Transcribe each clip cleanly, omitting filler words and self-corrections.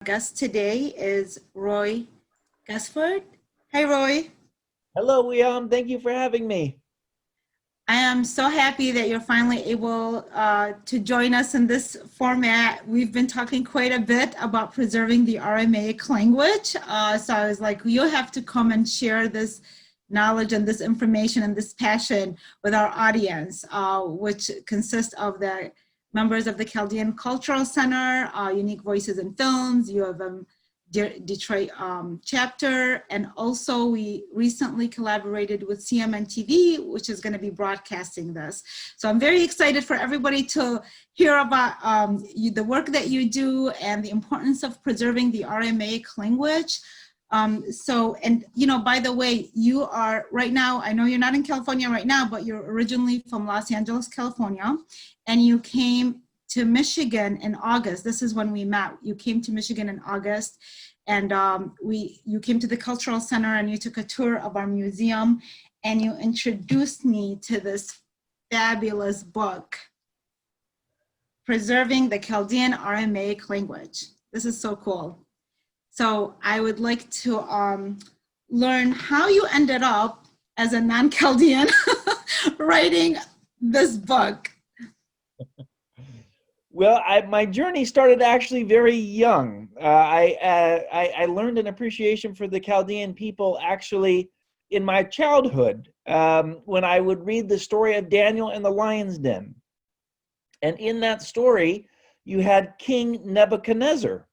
Guest today is Roy Gessford. Hi, Roy. Hello, Liam. Thank you for having me. I am so happy that you're finally able to join us in this format. We've been talking quite a bit about preserving the Aramaic language. So I was like, you have to come and share this knowledge and this information and this passion with our audience, which consists of the members of the Chaldean Cultural Center, Unique Voices in Films, U of M Detroit chapter, and also we recently collaborated with CMN TV, which is going to be broadcasting this. So I'm very excited for everybody to hear about the work that you do and the importance of preserving the Aramaic language. And by the way, you are right now, I know you're not in California right now, but you're originally from Los Angeles, California, and you came to Michigan in August. This is when we met. You came to Michigan in August, and you came to the Cultural Center and you took a tour of our museum, and you introduced me to this fabulous book, Preserving the Chaldean Aramaic Language. This is so cool. So I would like to learn how you ended up as a non-Chaldean writing this book. Well, my journey started actually very young. I learned an appreciation for the Chaldean people actually in my childhood when I would read the story of Daniel in the lion's den. And in that story, you had King Nebuchadnezzar.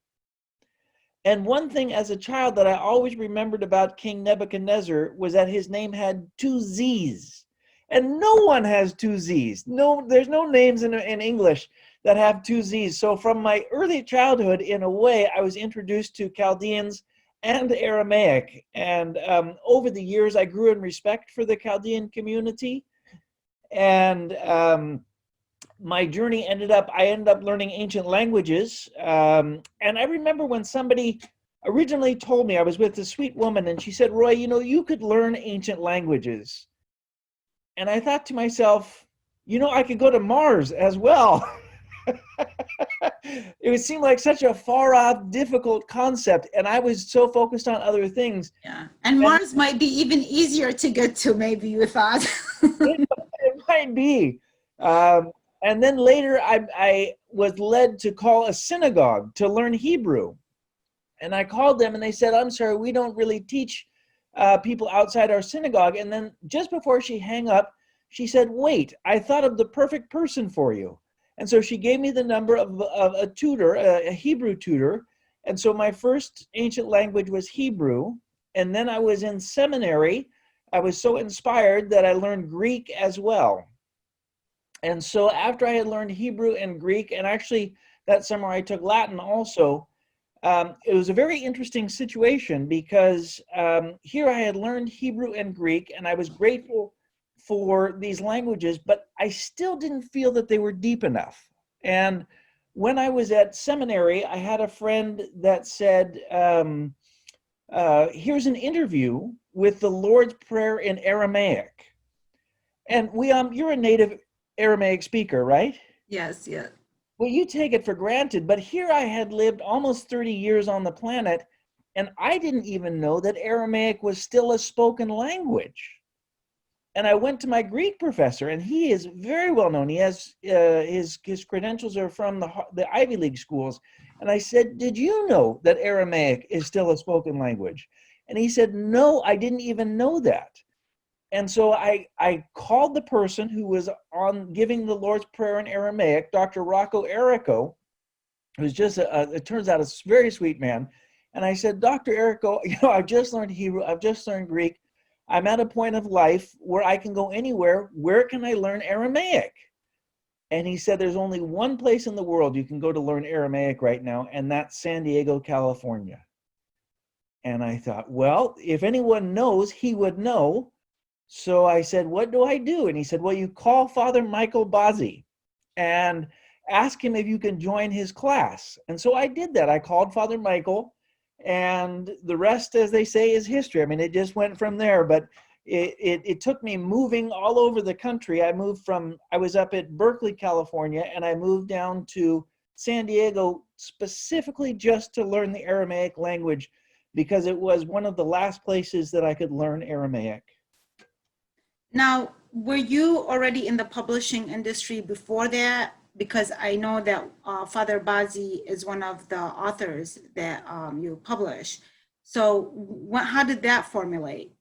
And one thing as a child that I always remembered about King Nebuchadnezzar was that his name had two Z's. And no one has two Z's. No, there's no names in English that have two Z's. So from my early childhood, in a way, I was introduced to Chaldeans and Aramaic. And over the years, I grew in respect for the Chaldean community. And my journey I ended up learning ancient languages. And I remember when somebody originally told me, I was with a sweet woman, and she said, Roy, you could learn ancient languages. And I thought to myself, I could go to Mars as well. It would seem like such a far off, difficult concept. And I was so focused on other things. Yeah. And Mars might be even easier to get to, maybe, you thought. It might be. And then later I was led to call a synagogue to learn Hebrew. And I called them and they said, I'm sorry, we don't really teach people outside our synagogue. And then just before she hung up, she said, wait, I thought of the perfect person for you. And so she gave me the number of a tutor, a Hebrew tutor. And so my first ancient language was Hebrew. And then I was in seminary. I was so inspired that I learned Greek as well. And so after I had learned Hebrew and Greek, and actually that summer I took Latin also, it was a very interesting situation because here I had learned Hebrew and Greek, and I was grateful for these languages, but I still didn't feel that they were deep enough. And when I was at seminary, I had a friend that said, here's an interview with the Lord's Prayer in Aramaic. And you're a native Aramaic speaker, right? Yes, yeah. Well, you take it for granted, but here I had lived almost 30 years on the planet, and I didn't even know that Aramaic was still a spoken language. And I went to my Greek professor, and he is very well known. He has his credentials are from the Ivy League schools. And I said, did you know that Aramaic is still a spoken language? And he said, no, I didn't even know that. And so I called the person who was on giving the Lord's Prayer in Aramaic, Dr. Rocco Errico, who's just, it turns out, a very sweet man. And I said, Dr. Errico, I've just learned Hebrew, I've just learned Greek. I'm at a point of life where I can go anywhere. Where can I learn Aramaic? And he said, there's only one place in the world you can go to learn Aramaic right now, and that's San Diego, California. And I thought, well, if anyone knows, he would know. So I said, what do I do? And he said, well, you call Father Michael Bazzi and ask him if you can join his class. And so I did that. I called Father Michael, and the rest, as they say, is history. I mean, it just went from there. But it took me moving all over the country. I was up at Berkeley, California, and I moved down to San Diego specifically just to learn the Aramaic language because it was one of the last places that I could learn Aramaic. Now, were you already in the publishing industry before that? Because I know that Father Bazi is one of the authors that you publish. So how did that formulate?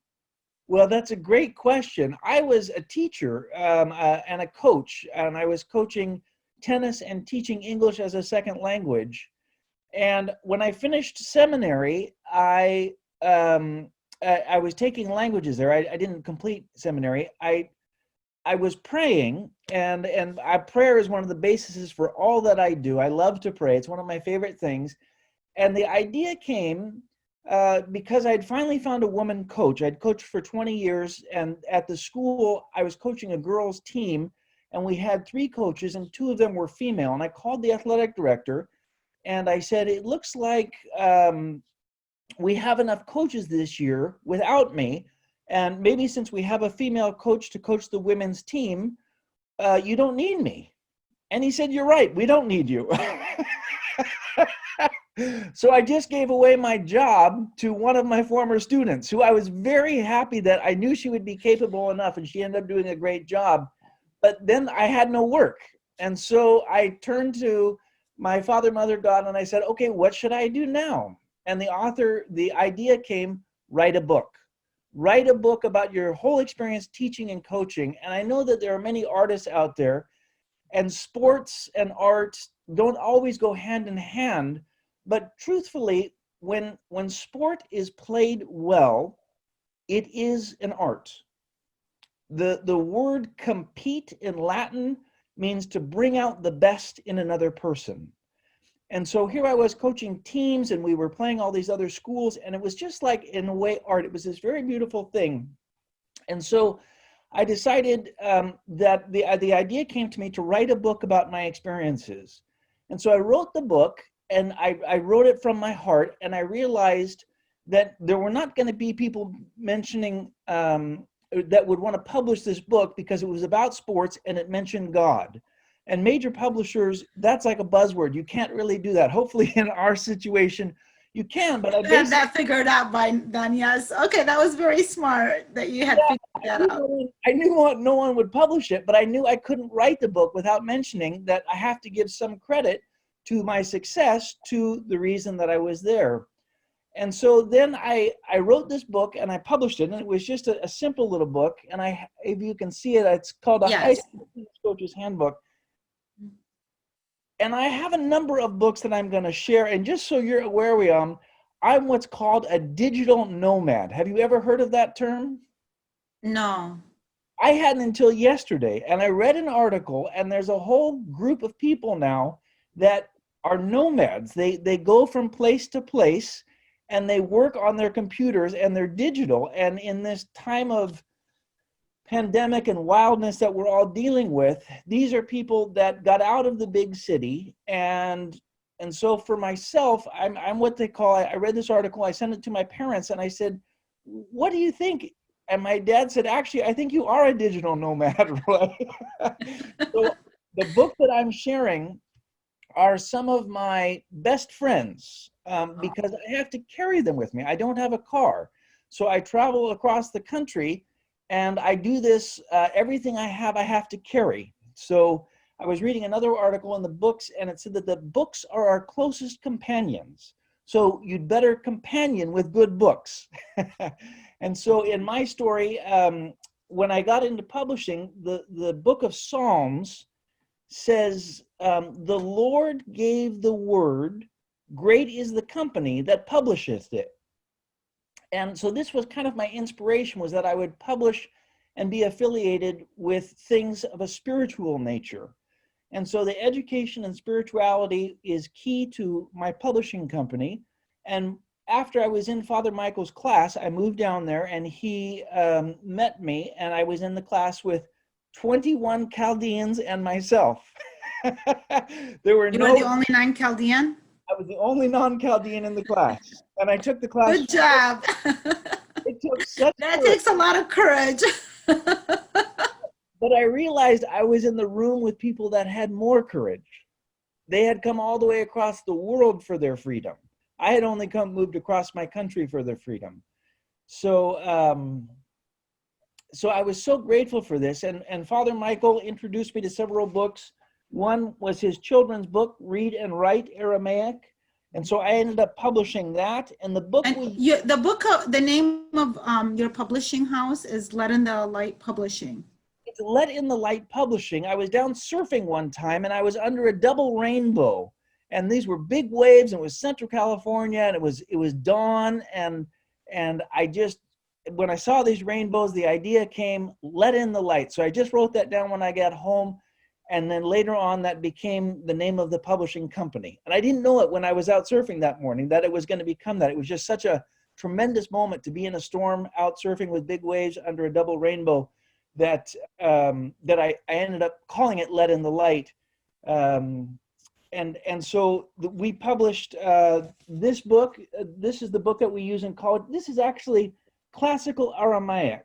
Well, that's a great question. I was a teacher and a coach, and I was coaching tennis and teaching English as a second language. And when I finished seminary, I was taking languages there. I didn't complete seminary. I was praying, and prayer is one of the bases for all that I do. I love to pray. It's one of my favorite things. And the idea came because I'd finally found a woman coach. I'd coached for 20 years, and at the school, I was coaching a girls' team, and we had 3 coaches, and 2 of them were female. And I called the athletic director, and I said, it looks like we have enough coaches this year without me, and maybe since we have a female coach to coach the women's team, you don't need me. And he said, you're right, we don't need you. So I just gave away my job to one of my former students, who I was very happy that I knew she would be capable enough, and she ended up doing a great job. But then I had no work. And so I turned to my Father, Mother, God, and I said, okay, what should I do now? And the idea came, write a book. Write a book about your whole experience teaching and coaching. And I know that there are many artists out there, and sports and art don't always go hand in hand. But truthfully, when sport is played well, it is an art. The word compete in Latin means to bring out the best in another person. And so here I was coaching teams, and we were playing all these other schools, and it was just like, in a way, art. It was this very beautiful thing. And so I decided that the idea came to me to write a book about my experiences. And so I wrote the book, and I wrote it from my heart, and I realized that there were not going to be people mentioning that would want to publish this book because it was about sports and it mentioned God. And major publishers, that's like a buzzword. You can't really do that. Hopefully in our situation, you can, but I had that figured out by then, yes. Okay, that was very smart that you had figured that out. I knew no one would publish it, but I knew I couldn't write the book without mentioning that I have to give some credit to my success, to the reason that I was there. And so then I wrote this book and I published it, and it was just a simple little book. And if you can see it, it's called a High School Coach's Handbook. And I have a number of books that I'm going to share. And just so you're aware, I'm what's called a digital nomad. Have you ever heard of that term? No. I hadn't until yesterday. And I read an article, and there's a whole group of people now that are nomads. They go from place to place, and they work on their computers, and they're digital. And in this time of pandemic and wildness that we're all dealing with, these are people that got out of the big city. And so for myself, I'm what they call, I read this article, I sent it to my parents, and I said, what do you think? And my dad said, actually, I think you are a digital nomad, right? So the book that I'm sharing are some of my best friends, because I have to carry them with me. I don't have a car. So I travel across the country, and I do this, everything I have to carry. So I was reading another article in the books, and it said that the books are our closest companions. So you'd better companion with good books. And so in my story, when I got into publishing, the book of Psalms says, the Lord gave the word, great is the company that publisheth it. And so this was kind of my inspiration, was that I would publish and be affiliated with things of a spiritual nature. And so the education and spirituality is key to my publishing company. And after I was in Father Michael's class, I moved down there, and he met me, and I was in the class with 21 Chaldeans and myself. You were the only non-Chaldean? I was the only non-Chaldean in the class, and I took the class. Good job. It took such that takes a lot of courage. But I realized I was in the room with people that had more courage. They had come all the way across the world for their freedom. I had only moved across my country for their freedom. So, so I was so grateful for this. And Father Michael introduced me to several books. One was his children's book, Read and Write Aramaic. And so I ended up publishing that. And the book And the name of your publishing house is Let in the Light Publishing. It's Let in the Light Publishing. I was down surfing one time and I was under a double rainbow. And these were big waves, and it was Central California, and it was dawn, and I just, when I saw these rainbows, the idea came, let in the light. So I just wrote that down when I got home, and then later on that became the name of the publishing company. And I didn't know it when I was out surfing that morning that it was going to become that. It was just such a tremendous moment to be in a storm out surfing with big waves under a double rainbow that I ended up calling it Let in the Light. And so we published this book. This is the book that we use in college. This is actually classical Aramaic.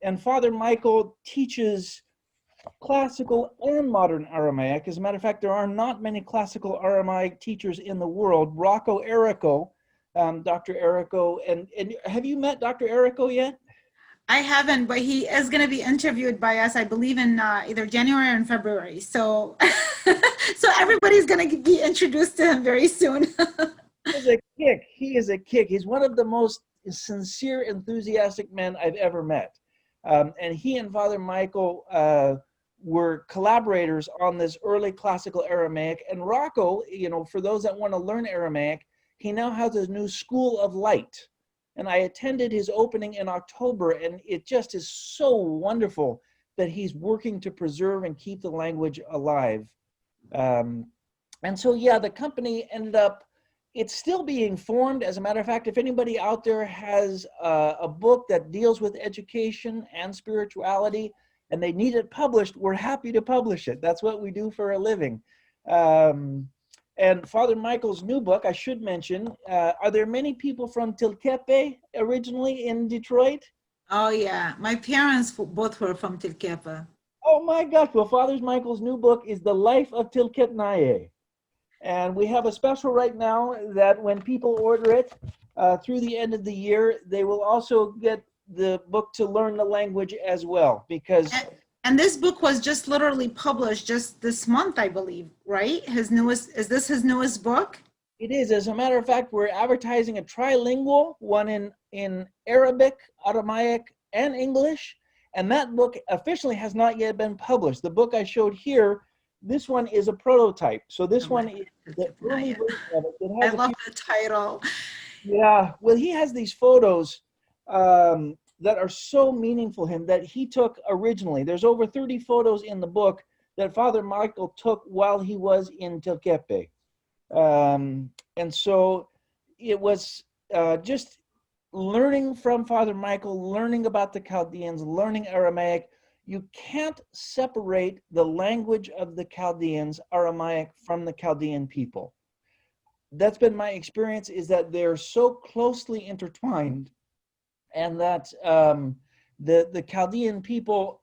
And Father Michael teaches classical and modern Aramaic. As a matter of fact, there are not many classical Aramaic teachers in the world. Rocco Errico, Dr. Errico, and have you met Dr. Errico yet? I haven't, but he is going to be interviewed by us, I believe, in either January or in February. So, so everybody's going to be introduced to him very soon. He is a kick. He is a kick. He's one of the most sincere, enthusiastic men I've ever met. And he and Father Michael were collaborators on this early classical Aramaic. And Rocco, for those that want to learn Aramaic, he now has a new School of Light. And I attended his opening in October, and it just is so wonderful that he's working to preserve and keep the language alive. And so, yeah, the company ended up, it's still being formed. As a matter of fact, if anybody out there has a book that deals with education and spirituality and they need it published, we're happy to publish it. That's what we do for a living. And Father Michael's new book, I should mention, are there many people from Tilkepe originally in Detroit? Oh, yeah. My parents both were from Tilkepe. Oh, my gosh. Well, Father Michael's new book is The Life of Tilketnaye. And we have a special right now that when people order it through the end of the year, they will also get the book to learn the language as well, because... And this book was just literally published just this month, I believe, right? Is this his newest book? It is. As a matter of fact, we're advertising a trilingual, one in Arabic, Aramaic, and English. And that book officially has not yet been published. The book I showed here, this one is a prototype. So this one is the early version of it. I love the title. Yeah. Well, he has these photos that are so meaningful to him that he took originally. There's over 30 photos in the book that Father Michael took while he was in Tilkepe. And so it was just learning from Father Michael, learning about the Chaldeans, learning Aramaic. You can't separate the language of the Chaldeans, Aramaic, from the Chaldean people. That's been my experience, is that they're so closely intertwined, and that the Chaldean people,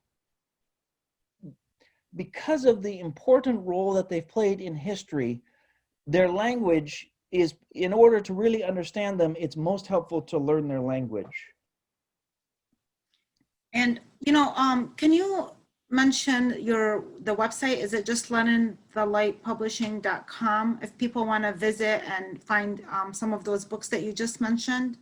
because of the important role that they've played in history, their language is, in order to really understand them, it's most helpful to learn their language. And, can you mention the website? Is it just leninthelightpublishing.com if people want to visit and find some of those books that you just mentioned?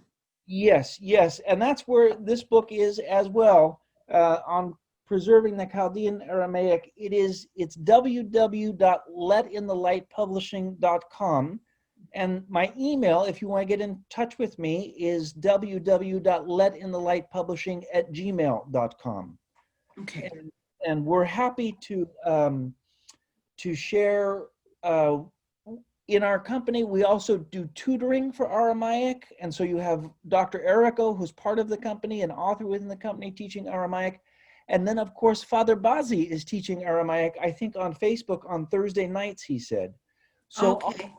Yes, and that's where this book is as well, on preserving the Chaldean Aramaic. It's www.letinthelightpublishing.com, and my email, if you want to get in touch with me, is www.letinthelightpublishing@gmail.com. Okay. And we're happy to share. In our company, we also do tutoring for Aramaic. And so you have Dr. Errico, who's part of the company, an author within the company, teaching Aramaic. And then, of course, Father Bazi is teaching Aramaic, I think on Facebook on Thursday nights, he said. So, okay.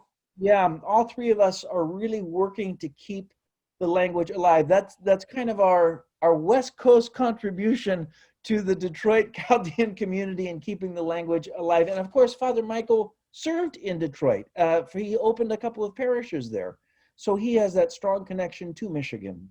All three of us are really working to keep the language alive. That's kind of our West Coast contribution to the Detroit Chaldean community and keeping the language alive. And of course, Father Michael served in Detroit. He opened a couple of parishes there. So he has that strong connection to Michigan.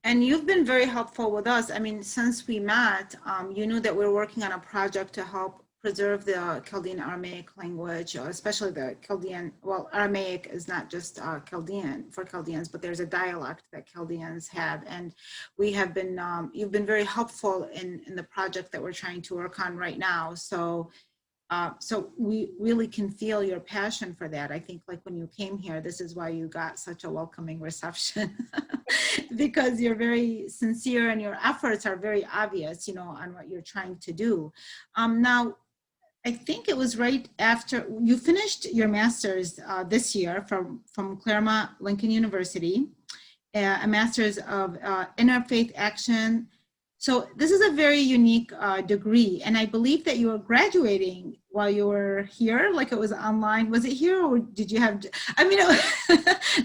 And you've been very helpful with us. I mean, since we met, you knew that we're working on a project to help preserve the Chaldean Aramaic language, especially the Chaldean. Well, Aramaic is not just Chaldean for Chaldeans, but there's a dialect that Chaldeans have. And we have been, you've been very helpful in the project that we're trying to work on right now. So we really can feel your passion for that. I think like when you came here, this is why you got such a welcoming reception because you're very sincere and your efforts are very obvious, you know, on what you're trying to do. Now, I think it was right after you finished your master's this year from Claremont Lincoln University, a Masters of Interfaith Action. So this is a very unique degree, and I believe that you were graduating while you were here, like it was online. Was it here, or did you have, I mean,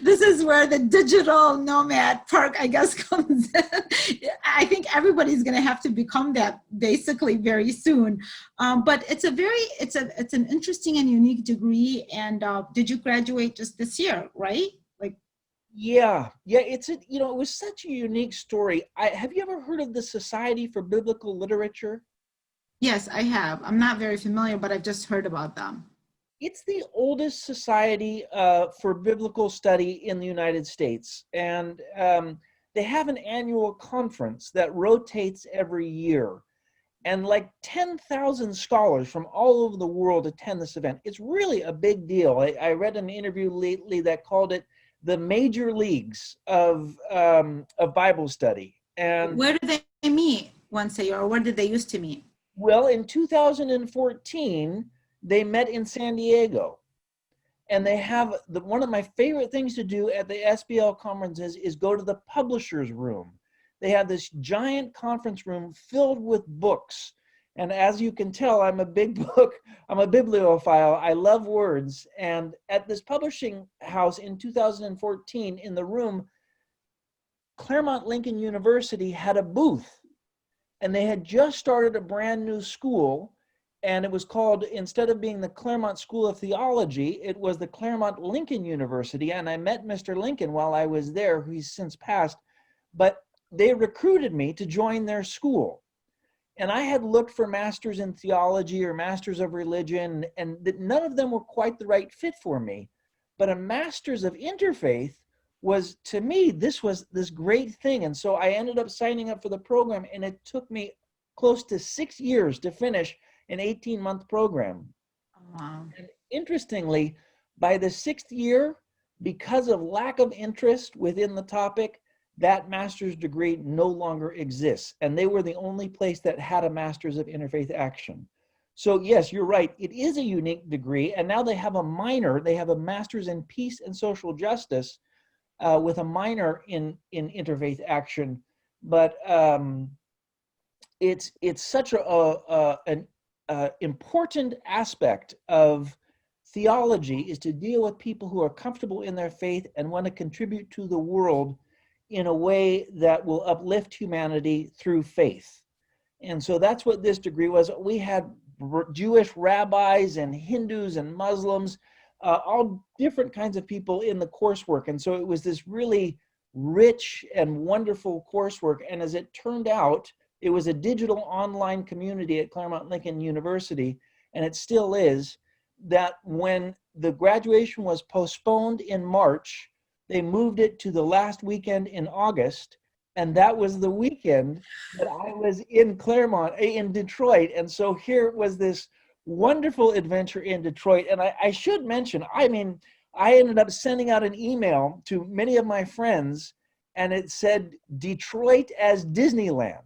this is where the digital nomad perk, I guess, comes in. I think everybody's gonna have to become that basically very soon. But it's an interesting and unique degree, and did you graduate just this year, right? Yeah, it was such a unique story. Have you ever heard of the Society for Biblical Literature? Yes, I have. I'm not very familiar, but I've just heard about them. It's the oldest society for biblical study in the United States. And they have an annual conference that rotates every year. And like 10,000 scholars from all over the world attend this event. It's really a big deal. I read an interview lately that called it the major leagues of Bible study. And where do they meet once a year, or where did they used to meet? Well, in 2014, they met in San Diego. And they have one of my favorite things to do at the SBL conferences is go to the publisher's room. They have this giant conference room filled with books. And as you can tell, I'm a bibliophile. I love words. And at this publishing house in 2014, in the room, Claremont Lincoln University had a booth. And they had just started a brand new school. And it was called, instead of being the Claremont School of Theology, it was the Claremont Lincoln University. And I met Mr. Lincoln while I was there, who he's since passed. But they recruited me to join their school. And I had looked for masters in theology or masters of religion, and none of them were quite the right fit for me. But a Masters of Interfaith was, to me, this was this great thing. And so I ended up signing up for the program, and it took me close to 6 years to finish an 18-month program. Wow. And interestingly, by the 6th year, because of lack of interest within the topic, that master's degree no longer exists. And they were the only place that had a Masters of Interfaith Action. So yes, you're right. It is a unique degree. And now they have a minor. They have a Master's in Peace and Social Justice with a minor in Interfaith Action. But it's such an important aspect of theology is to deal with people who are comfortable in their faith and want to contribute to the world in a way that will uplift humanity through faith. And so that's what this degree was. We had Jewish rabbis and Hindus and Muslims, all different kinds of people in the coursework. And so it was this really rich and wonderful coursework. And as it turned out, it was a digital online community at Claremont Lincoln University, and it still is, that when the graduation was postponed in March, they moved it to the last weekend in August, and that was the weekend that I was in Claremont, in Detroit. And so here was this wonderful adventure in Detroit. And I should mention, I ended up sending out an email to many of my friends, and it said Detroit as Disneyland,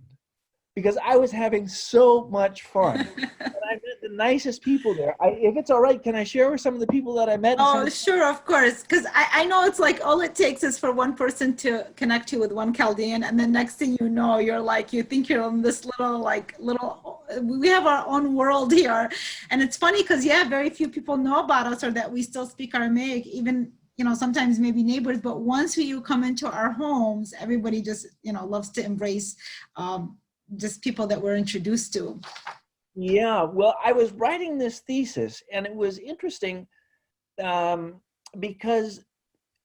because I was having so much fun. And I met the nicest people there. If it's all right, can I share with some of the people that I met? Oh, sure, of course. Because I know it's like all it takes is for one person to connect you with one Chaldean, and then next thing you know, you think you're in this we have our own world here. And it's funny because, very few people know about us or that we still speak Aramaic, even, sometimes maybe neighbors. But once you come into our homes, everybody just, loves to embrace just people that we're introduced to. Yeah, well, I was writing this thesis, and it was interesting because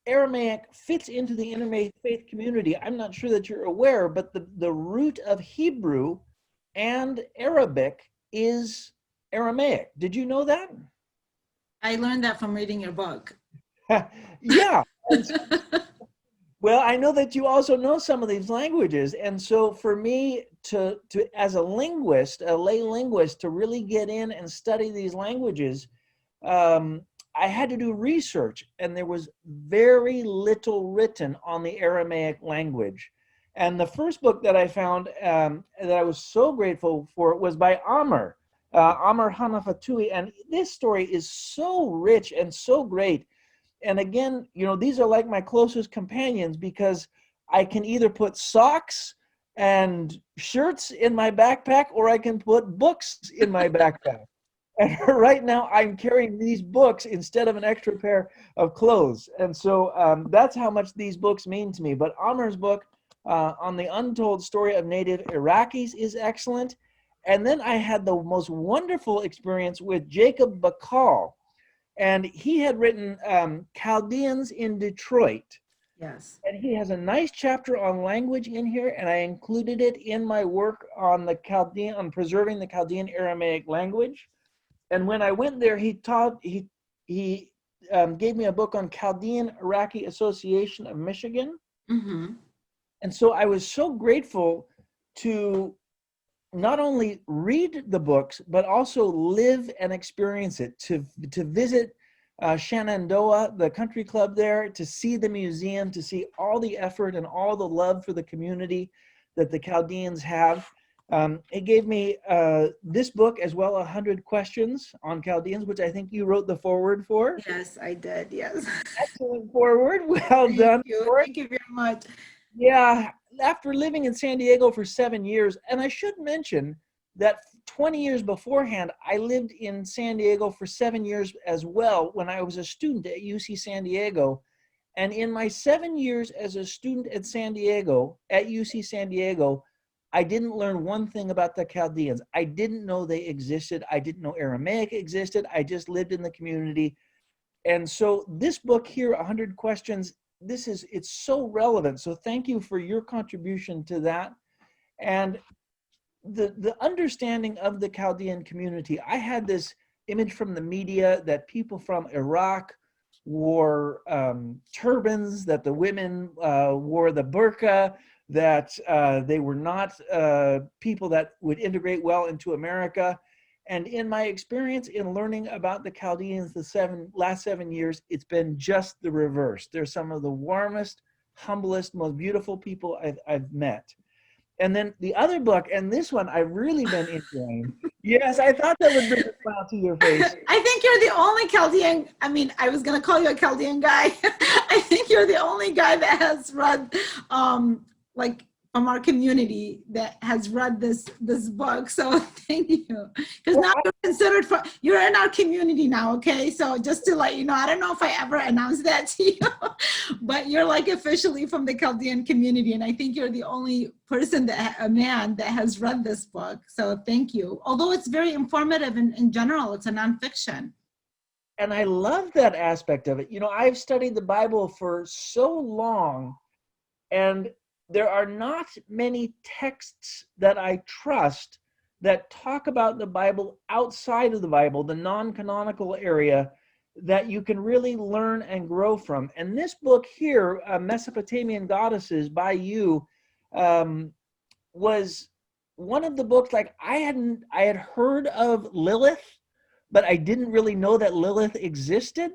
Aramaic fits into the interfaith community. I'm not sure that you're aware, but the root of Hebrew and Arabic is Aramaic. Did you know that? I learned that from reading your book. Yeah. Well, I know that you also know some of these languages. And so for me to as a linguist, a lay linguist, to really get in and study these languages, I had to do research, and there was very little written on the Aramaic language. And the first book that I found that I was so grateful for was by Amr Hanafatui. And this story is so rich and so great. And again, these are like my closest companions because I can either put socks and shirts in my backpack, or I can put books in my backpack. And right now I'm carrying these books instead of an extra pair of clothes. And so that's how much these books mean to me. But Amar's book on the untold story of native Iraqis is excellent. And then I had the most wonderful experience with Jacob Bakal. And he had written Chaldeans in Detroit. Yes. And he has a nice chapter on language in here, and I included it in my work on preserving the Chaldean Aramaic language. And when I went there, he gave me a book on Chaldean Iraqi Association of Michigan. Mm-hmm. And so I was so grateful to not only read the books, but also live and experience it, to visit Shenandoah, the country club there, to see the museum, to see all the effort and all the love for the community that the Chaldeans have. It gave me this book as well, 100 Questions on Chaldeans, which I think you wrote the foreword for. Yes, I did. Yes. Excellent foreword. Well done. Thank you very much. Yeah, after living in San Diego for 7 years, and I should mention that 20 years beforehand, I lived in San Diego for 7 years as well when I was a student at UC San Diego. And in my 7 years as a student at UC San Diego, I didn't learn one thing about the Chaldeans. I didn't know they existed. I didn't know Aramaic existed. I just lived in the community. And so this book here, 100 Questions, it's so relevant. So thank you for your contribution to that. And the understanding of the Chaldean community, I had this image from the media that people from Iraq wore turbans, that the women wore the burqa, that they were not people that would integrate well into America. And in my experience in learning about the Chaldeans the last 7 years, it's been just the reverse. They're some of the warmest, humblest, most beautiful people I've met. And then the other book, and this one I've really been enjoying. Yes, I thought that would bring a smile to your face. I think you're the only Chaldean. I mean, I was going to call you a Chaldean guy. I think you're the only guy that has read, like, from our community that has read this book. So thank you. Because now you're considered you're in our community now, okay? So just to let you know, I don't know if I ever announced that to you, but you're like officially from the Chaldean community. And I think you're the only person, a man that has read this book. So thank you. Although it's very informative in general, it's a nonfiction. And I love that aspect of it. I've studied the Bible for so long, and there are not many texts that I trust that talk about the Bible outside of the Bible, the non-canonical area, that you can really learn and grow from. And this book here, Mesopotamian Goddesses by you, was one of the books, like I had heard of Lilith, but I didn't really know that Lilith existed.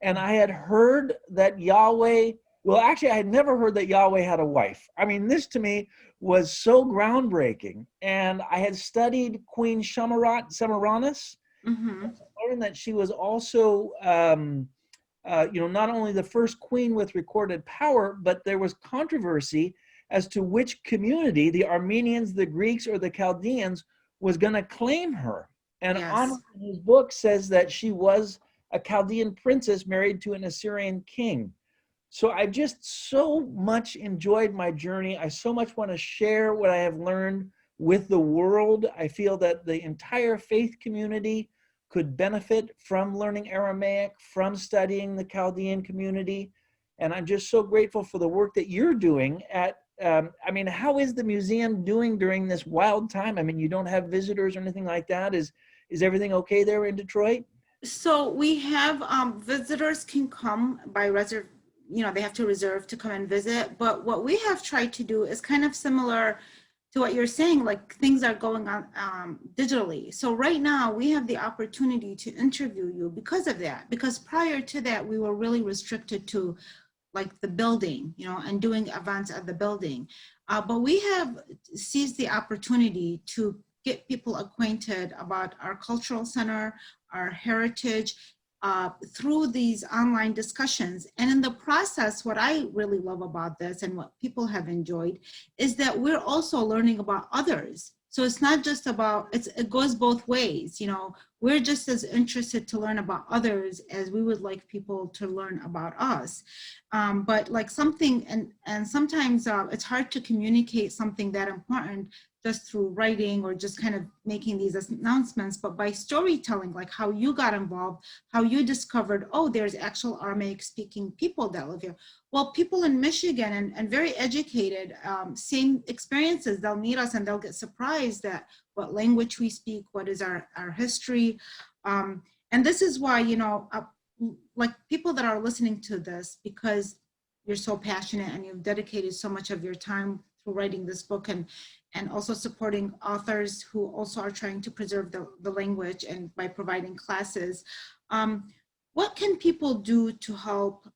And I had heard that Yahweh, well, actually, I had never heard that Yahweh had a wife. I mean, this to me was so groundbreaking. And I had studied Queen Semiramis, Mm-hmm. learned that she was also, not only the first queen with recorded power, but there was controversy as to which community, the Armenians, the Greeks, or the Chaldeans, was going to claim her. And Yes. Amr in his book says that she was a Chaldean princess married to an Assyrian king. So I just so much enjoyed my journey. I so much want to share what I have learned with the world. I feel that the entire faith community could benefit from learning Aramaic, from studying the Chaldean community. And I'm just so grateful for the work that you're doing at, I mean, how is the museum doing during this wild time? I mean, you don't have visitors or anything like that. Is everything okay there in Detroit? So we have visitors can come by reserve, they have to reserve to come and visit. But what we have tried to do is kind of similar to what you're saying, like things are going on digitally. So right now we have the opportunity to interview you because of that, because prior to that, we were really restricted to like the building, and doing events at the building. But we have seized the opportunity to get people acquainted about our cultural center, our heritage, through these online discussions. And in the process, what I really love about this and what people have enjoyed is that we're also learning about others. So it's not just about, it goes both ways. We're just as interested to learn about others as we would like people to learn about us. But like something, and sometimes it's hard to communicate something that important just through writing or just kind of making these announcements, but by storytelling, like how you got involved, how you discovered, oh, there's actual Aramaic speaking people that live here. Well, people in Michigan and very educated, same experiences, they'll meet us and they'll get surprised at what language we speak, what is our history. And this is why, like people that are listening to this, because you're so passionate and you've dedicated so much of your time through writing this book and also supporting authors who also are trying to preserve the language and by providing classes. What can people do to help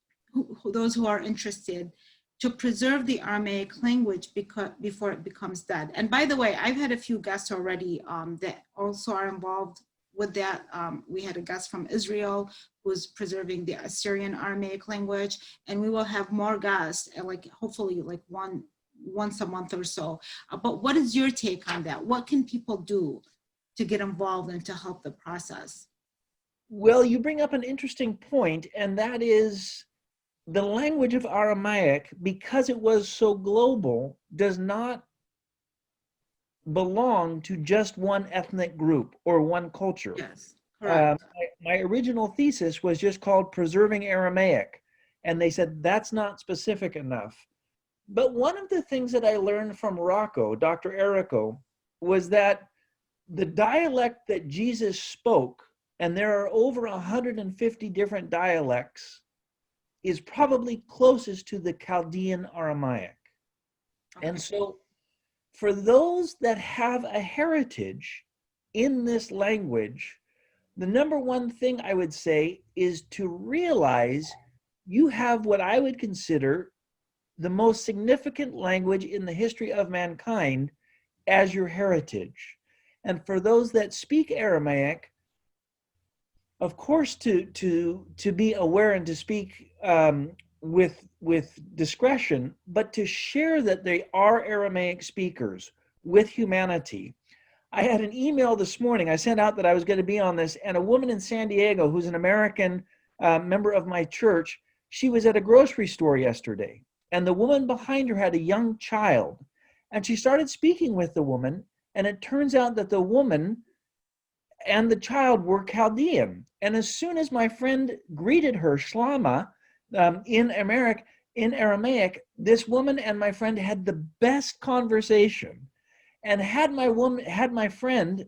those who are interested to preserve the Aramaic language before it becomes dead? And by the way, I've had a few guests already that also are involved with that. We had a guest from Israel who's preserving the Assyrian Aramaic language, and we will have more guests, like hopefully like once a month or so. But what is your take on that? What can people do to get involved and to help the process? Well, you bring up an interesting point, and that is the language of Aramaic, because it was so global, does not belong to just one ethnic group or one culture. Yes, correct. My original thesis was just called Preserving Aramaic, and they said that's not specific enough. But one of the things that I learned from Rocco, Dr. Errico, was that the dialect that Jesus spoke, and there are over 150 different dialects, is probably closest to the Chaldean Aramaic. Okay. And so for those that have a heritage in this language, the number one thing I would say is to realize you have what I would consider the most significant language in the history of mankind as your heritage. And for those that speak Aramaic, of course, to be aware and to speak with discretion, but to share that they are Aramaic speakers with humanity. I had an email this morning. I sent out that I was going to be on this, and a woman in San Diego who's an American member of my church, she was at a grocery store yesterday, and the woman behind her had a young child, and she started speaking with the woman, and it turns out that the woman and the child were Chaldean. And as soon as my friend greeted her, Shlama, in Aramaic, this woman and my friend had the best conversation. And had my friend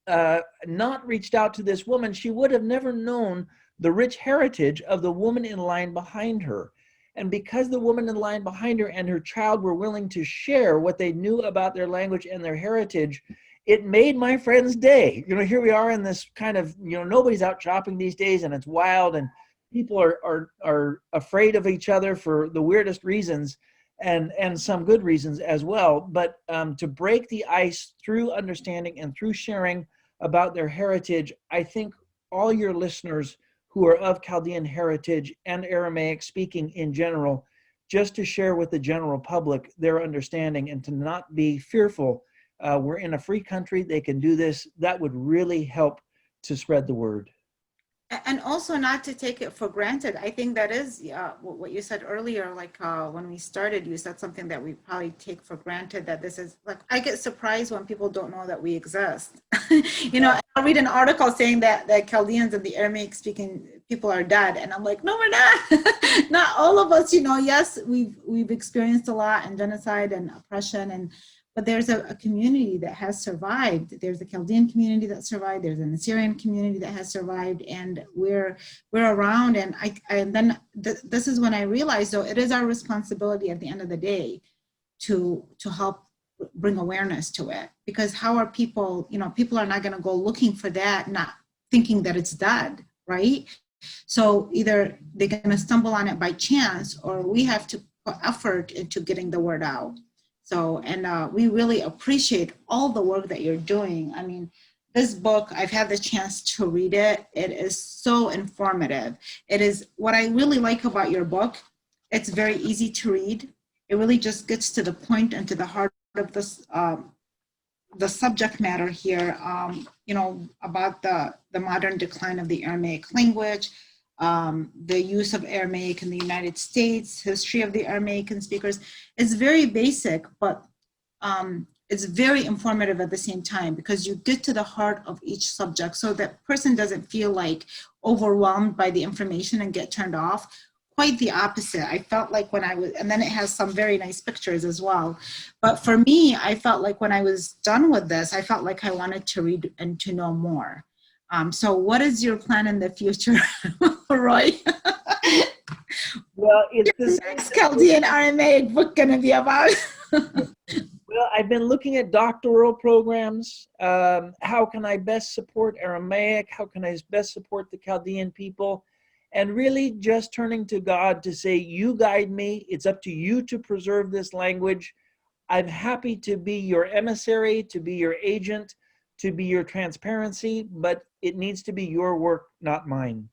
not reached out to this woman, she would have never known the rich heritage of the woman in line behind her. And because the woman in line behind her and her child were willing to share what they knew about their language and their heritage, it made my friend's day. Here we are in this kind of, nobody's out shopping these days, and it's wild, and people are afraid of each other for the weirdest reasons, and some good reasons as well. But to break the ice through understanding and through sharing about their heritage, I think all your listeners who are of Chaldean heritage and Aramaic speaking in general, just to share with the general public their understanding and to not be fearful. We're in a free country. They can do this. That would really help to spread the word. And also not to take it for granted. I think that is what you said earlier, like when we started, you said something that we probably take for granted, that this is like, I get surprised when people don't know that we exist. You know, I'll read an article saying that the Chaldeans and the Aramaic speaking people are dead. And I'm like, no, we're not. Not all of us, you know, yes, we've experienced a lot and genocide and oppression, and but there's a community that has survived. There's a Chaldean community that survived. There's an Assyrian community that has survived, and we're around. And this is when I realized, though, it is our responsibility at the end of the day to help bring awareness to it. Because how are people? You know, people are not going to go looking for that, not thinking that it's dead, right? So either they're going to stumble on it by chance, or we have to put effort into getting the word out. So, and we really appreciate all the work that you're doing. I mean, this book, I've had the chance to read it. It is so informative. It is what I really like about your book. It's very easy to read. It really just gets to the point and to the heart of this, the subject matter here, you know, about the modern decline of the Aramaic language, the use of Aramaic in the United States, history of the Aramaican speakers. It's very basic, but it's very informative at the same time, because you get to the heart of each subject, so that person doesn't feel like overwhelmed by the information and get turned off. Quite the opposite. I felt like when I was, and then it has some very nice pictures as well. But for me, I felt like when I was done with this, I felt like I wanted to read and to know more. So what is your plan in the future, Roy? Well, it's the next Chaldean Aramaic book going to be about? Well, I've been looking at doctoral programs. How can I best support Aramaic? How can I best support the Chaldean people? And really just turning to God to say, you guide me. It's up to you to preserve this language. I'm happy to be your emissary, to be your agent, to be your transparency, but it needs to be your work, not mine.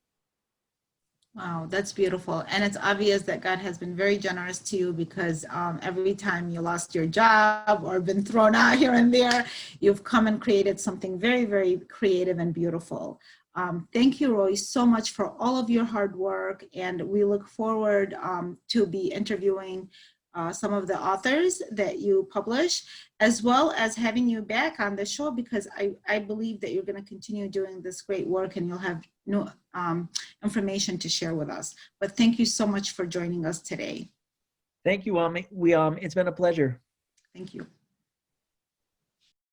Wow, that's beautiful. And it's obvious that God has been very generous to you, because every time you lost your job or been thrown out here and there, you've come and created something very, very creative and beautiful. Thank you, Roy, so much for all of your hard work. And we look forward to be interviewing some of the authors that you publish, as well as having you back on the show, because I believe that you're going to continue doing this great work, and you'll have new information to share with us. But thank you so much for joining us today. Thank you, Ami. It's been a pleasure. Thank you.